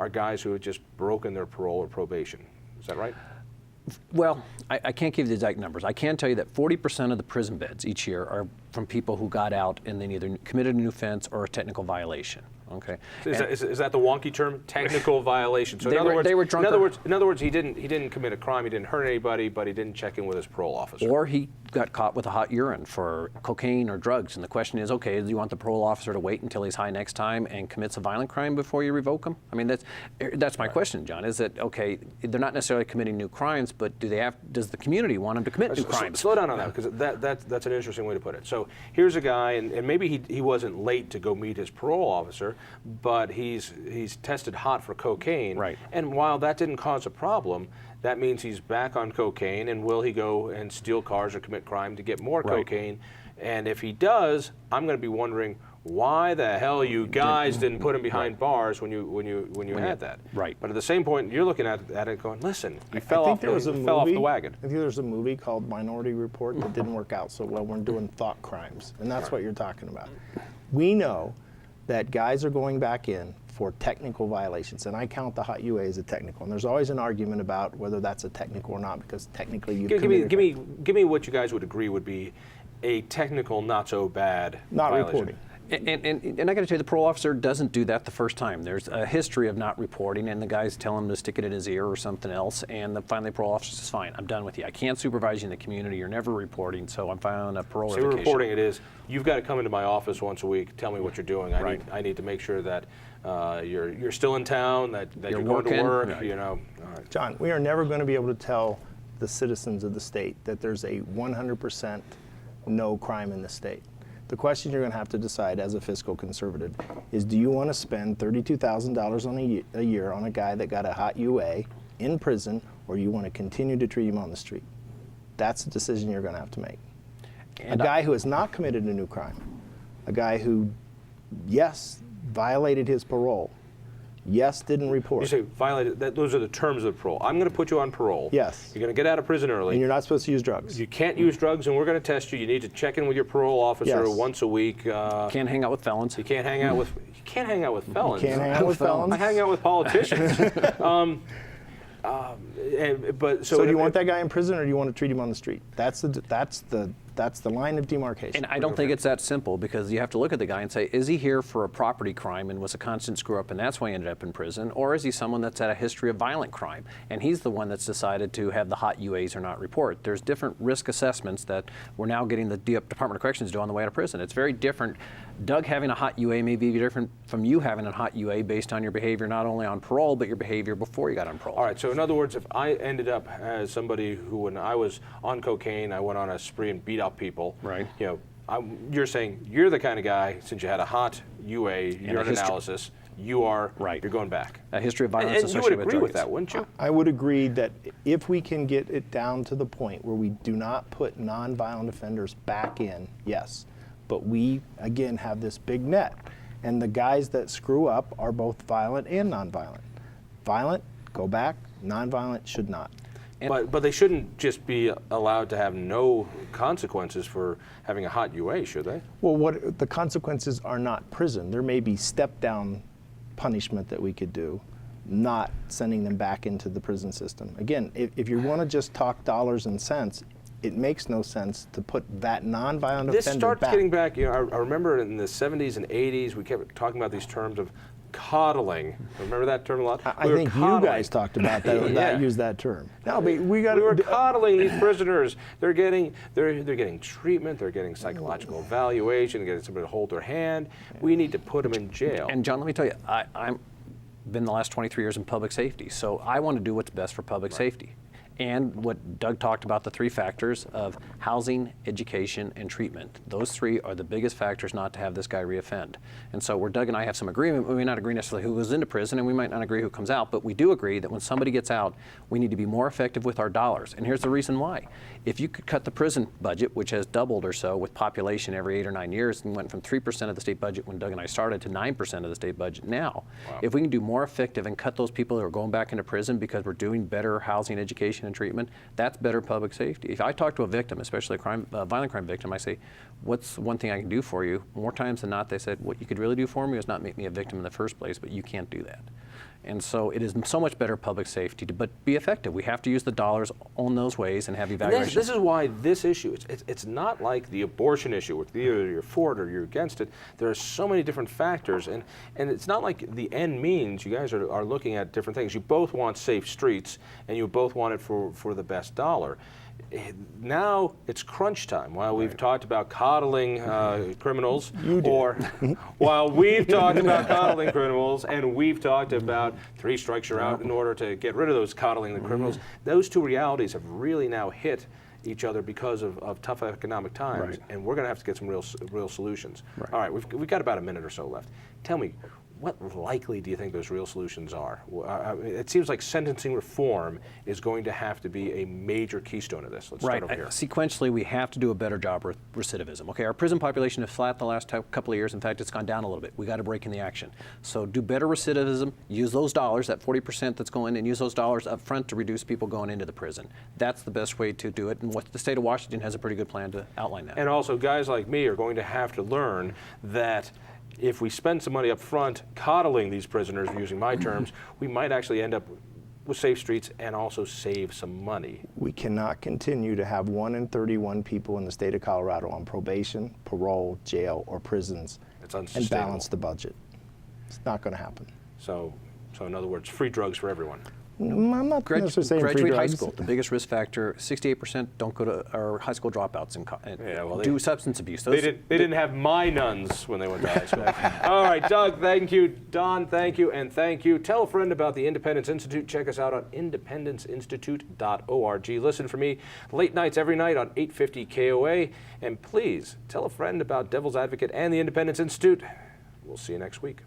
are guys who have just broken their parole or probation. Is that right? Well, I can't give you the exact numbers. I can tell you that 40% of the prison beds each year are from people who got out and then either committed a new offense or a technical violation. Okay. Is that the wonky term? Technical violation. So they were drunk. In other words, he didn't commit a crime. He didn't hurt anybody, but he didn't check in with his parole officer. Or he got caught with a hot urine for cocaine or drugs. And the question is, okay, do you want the parole officer to wait until he's high next time and commits a violent crime before you revoke him? I mean, that's my question, John. Is that okay? They're not necessarily committing new crimes, but does the community want them to commit new crimes? Slow down on that, because that's an interesting way to put it. So here's a guy, and maybe he wasn't late to go meet his parole officer, but he's tested hot for cocaine. Right. And while that didn't cause a problem, that means he's back on cocaine, and will he go and steal cars or commit crime to get more cocaine? And if he does, I'm going to be wondering why the hell you guys didn't put him behind bars when you had that. Right. But at the same point, you're looking at it going, listen, he fell off the wagon. I think there was a movie called Minority Report that didn't work out so well. We're doing thought crimes, and that's what you're talking about. We know that guys are going back in for technical violations, and I count the hot UA as a technical. And there's always an argument about whether that's a technical or not, because technically you give me what you guys would agree would be a technical, not so bad not violation. reporting. And I got to tell you, the parole officer doesn't do that the first time. There's a history of not reporting, and the guys tell him to stick it in his ear or something else, and finally the parole officer says, fine, I'm done with you. I can't supervise you in the community. You're never reporting, so I'm filing a parole revocation. So reporting it is, you've got to come into my office once a week, tell me what you're doing. I need to make sure that you're still in town, that you're going to work, right. you know. John, we are never going to be able to tell the citizens of the state that there's a 100% no crime in the state. The question you're going to have to decide as a fiscal conservative is, do you want to spend $32,000 on a year on a guy that got a hot UA in prison, or you want to continue to treat him on the street? That's the decision you're going to have to make. And a guy who has not committed a new crime, a guy who, yes, violated his parole, yes, didn't report. You say violated, those are the terms of parole. I'm going to put you on parole. Yes. You're going to get out of prison early. And you're not supposed to use drugs. You can't use drugs, and we're going to test you. You need to check in with your parole officer once a week. Can't hang out with felons. You can't hang out with felons. You can't hang out with felons. I hang out with politicians. So do you want that guy in prison, or do you want to treat him on the street? That's the line of demarcation. And I don't think it's that simple, because you have to look at the guy and say, is he here for a property crime and was a constant screw up and that's why he ended up in prison? Or is he someone that's had a history of violent crime and he's the one that's decided to have the hot UAs or not report? There's different risk assessments that we're now getting the Department of Corrections to do on the way out of prison. It's very different. Doug having a hot UA may be different from you having a hot UA based on your behavior not only on parole, but your behavior before you got on parole. All right, so in other words, if I ended up as somebody who, when I was on cocaine, I went on a spree and beat up people, right? You know, you're saying you're the kind of guy, since you had a hot UA, urine analysis, you are, right. You're going back. A history of violence and you would agree with that, wouldn't you? I would agree that if we can get it down to the point where we do not put nonviolent offenders back in, yes. But we, again, have this big net. And the guys that screw up are both violent and nonviolent. Violent, go back. Nonviolent, should not. But they shouldn't just be allowed to have no consequences for having a hot UA, should they? Well, the consequences are not prison. There may be step-down punishment that we could do, not sending them back into the prison system. Again, if you want to just talk dollars and cents, it makes no sense to put that nonviolent offender back. This starts getting back, you know, I remember in the 70s and 80s, we kept talking about these terms of coddling. Remember that term a lot? I think you guys talked about that, used that term. No, but we were coddling these prisoners. They're getting treatment, they're getting psychological evaluation, they're getting somebody to hold their hand. We need to put them in jail. And John, let me tell you, I've been the last 23 years in public safety, so I want to do what's best for public safety. And what Doug talked about, the three factors of housing, education, and treatment. Those three are the biggest factors not to have this guy reoffend. And so where Doug and I have some agreement, we may not agree necessarily who goes into prison, and we might not agree who comes out, but we do agree that when somebody gets out, we need to be more effective with our dollars. And here's the reason why. If you could cut the prison budget, which has doubled or so with population every 8 or 9 years, and went from 3% of the state budget when Doug and I started to 9% of the state budget now. Wow. If we can do more effective and cut those people who are going back into prison because we're doing better housing, education, and treatment, that's better public safety. If I talk to a victim, especially a violent crime victim, I say, what's one thing I can do for you? More times than not, they said, what you could really do for me is not make me a victim in the first place, but you can't do that. And so it is so much better public safety, but be effective. We have to use the dollars on those ways and have evaluation. This is why this issue, it's not like the abortion issue, where either you're for it or you're against it. There are so many different factors, and it's not like the end means. You guys are looking at different things. You both want safe streets, and you both want it for the best dollar. Now it's crunch time. While we've talked about coddling criminals, or while we've talked about coddling criminals, and we've talked about 3 strikes you're out in order to get rid of those coddling the criminals, those two realities have really now hit each other because of tough economic times, and we're going to have to get some real solutions. All right, we've got about a minute or so left. Tell me, what likely do you think those real solutions are? It seems like sentencing reform is going to have to be a major keystone of this. Let's start over here. Sequentially, we have to do a better job with recidivism. Okay, our prison population is flat the last couple of years. In fact, it's gone down a little bit. We got to break in the action. So do better recidivism, use those dollars, that 40% that's going in, use those dollars up front to reduce people going into the prison. That's the best way to do it, and the state of Washington has a pretty good plan to outline that. And also, guys like me are going to have to learn that if we spend some money up front coddling these prisoners, using my terms, we might actually end up with safe streets and also save some money. We cannot continue to have 1 in 31 people in the state of Colorado on probation, parole, jail, or prisons It's and unsustainable. balance the budget. It's not going to happen. So in other words, free drugs for everyone. I'm not necessarily saying free Graduate high drugs. school, the biggest risk factor, 68% don't go to, or high school dropouts and do substance abuse. They didn't have my nuns when they went to high school. All right, Doug, thank you. Don, thank you, and thank you. Tell a friend about the Independence Institute. Check us out on independenceinstitute.org. Listen for me late nights every night on 850 KOA. And please tell a friend about Devil's Advocate and the Independence Institute. We'll see you next week.